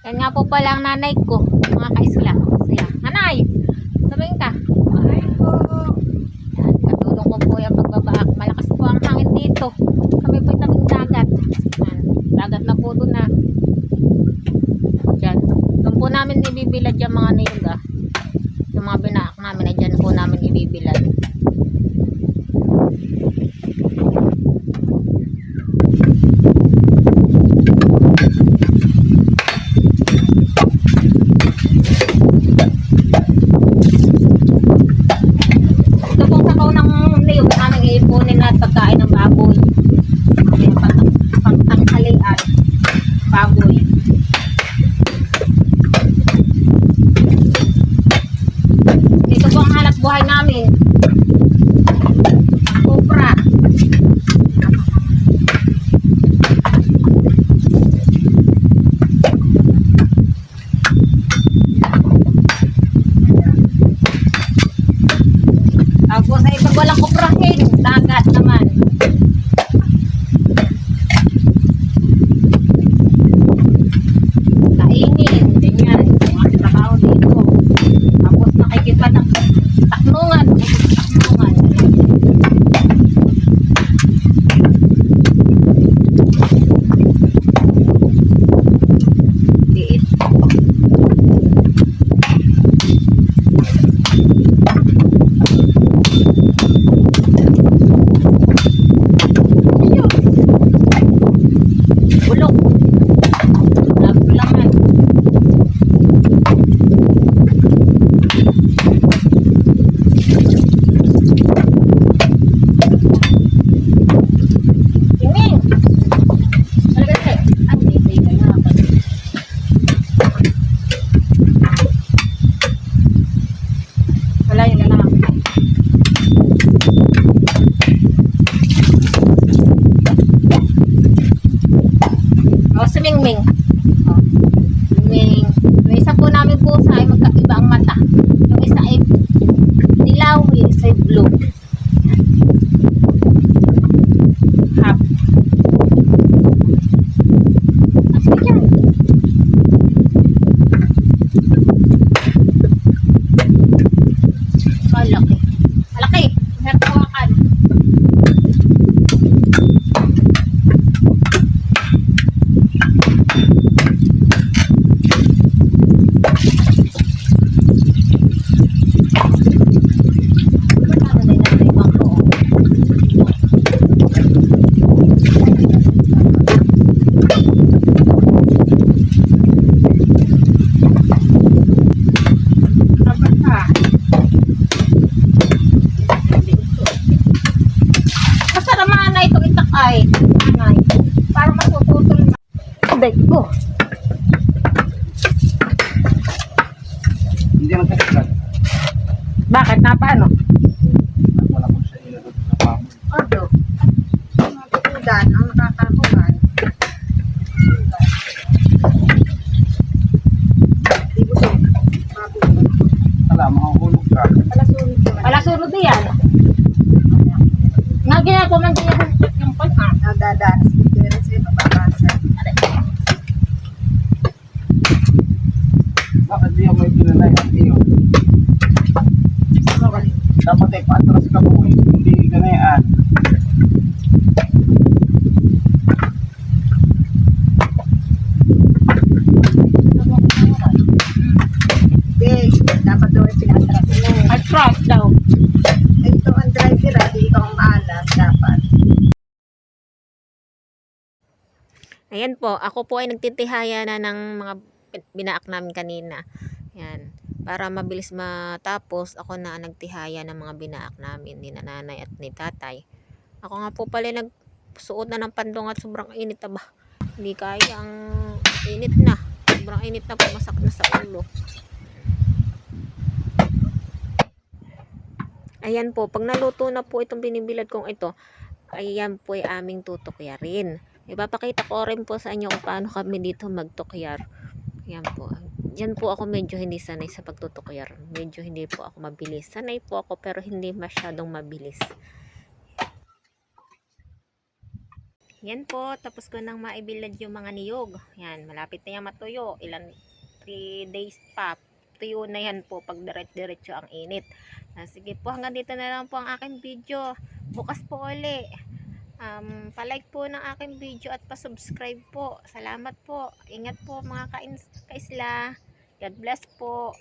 Yan nga po pala ang nanay ko. Mga kaisla. Sila. Nanay! Sabihin ka. Yan. Katulong ko po yung pagbabaak. Malakas po ang hangin dito. Kami po tabing dagat. Yan. Dagat na po doon na. Yan. Doon po namin ibibilad yung mga niyuga. Yung mga binaak namin ay dyan po namin ibibilad. Ito pong sakaw ng niyog na aming iipunin at pagkain ng baboy. Pangtanghalian. Baboy. Ito po ang hanap buhay namin. Cobra. Tapos ay pag walang kuprahin, dagat naman. Kainin, ganyan. Mga trabaho dito. Tapos nakikita ng taknungan. Taknungan. Liit. Bulok. Laman. Tingin. Talaga siya. Ay, may na ako. Wala yun na lang. O, si Mingming. O, Mingming. Yung isa po namin pusa ay magkaiba ang mata. Yung isa ay dilaw, yung isa ay blue. Half. Sige dyan. Malaki. Malaki. Meron kawakan. Masarap na itong itakay. Anay. Para masuputol na. Aday ko. Hindi man sakit. Bakit? Napaano? Wala po siya ilalot sa pamo. Odo. Ang tutudan, ang nakakakuhan. Di busog. Wala, makahulog ka. Palasunod yan. Nga ginagawa man din yung pala. Nagdadanas pero sa mababasa. Bakit di ako may pinanay at iyo? Dapat ay patras ka po. Hindi ganayaan. Big, dapat daw ay pinatras mo. At trust daw. Ito ang driver, di ikaw ang maalam, dapat. Ayan po, ako po ay nagtitihaya na ng mga binaak namin kanina. Ayan, para mabilis matapos, ako na ang nagtihaya ng mga binaak namin, ni nanay at ni tatay. Ako nga po pala nagsuot na ng pandong at sobrang init na ba. Hindi kaya ang init na. Sobrang init na, pumasak na sa ulo. Ayan po, pag naluto na po itong binibilad kong ito, ayan po ay aming tutukyarin. Ipapakita ko rin po sa inyo kung paano kami dito magtukyar. Ayan po. Diyan po ako medyo hindi sanay sa pagtutukyar. Medyo hindi po ako mabilis. Sanay po ako pero hindi masyadong mabilis. Yan po, tapos ko nang maibilad yung mga niyog. Yan, malapit na yan matuyo. 3 days pa. Tuyo na yan po pag diretso ang init. Sige po, hanggang dito na lang po ang aking video. Bukas po uli. Palike po ng aking video at pa-subscribe po. Salamat po. Ingat po mga kaisla. God bless po.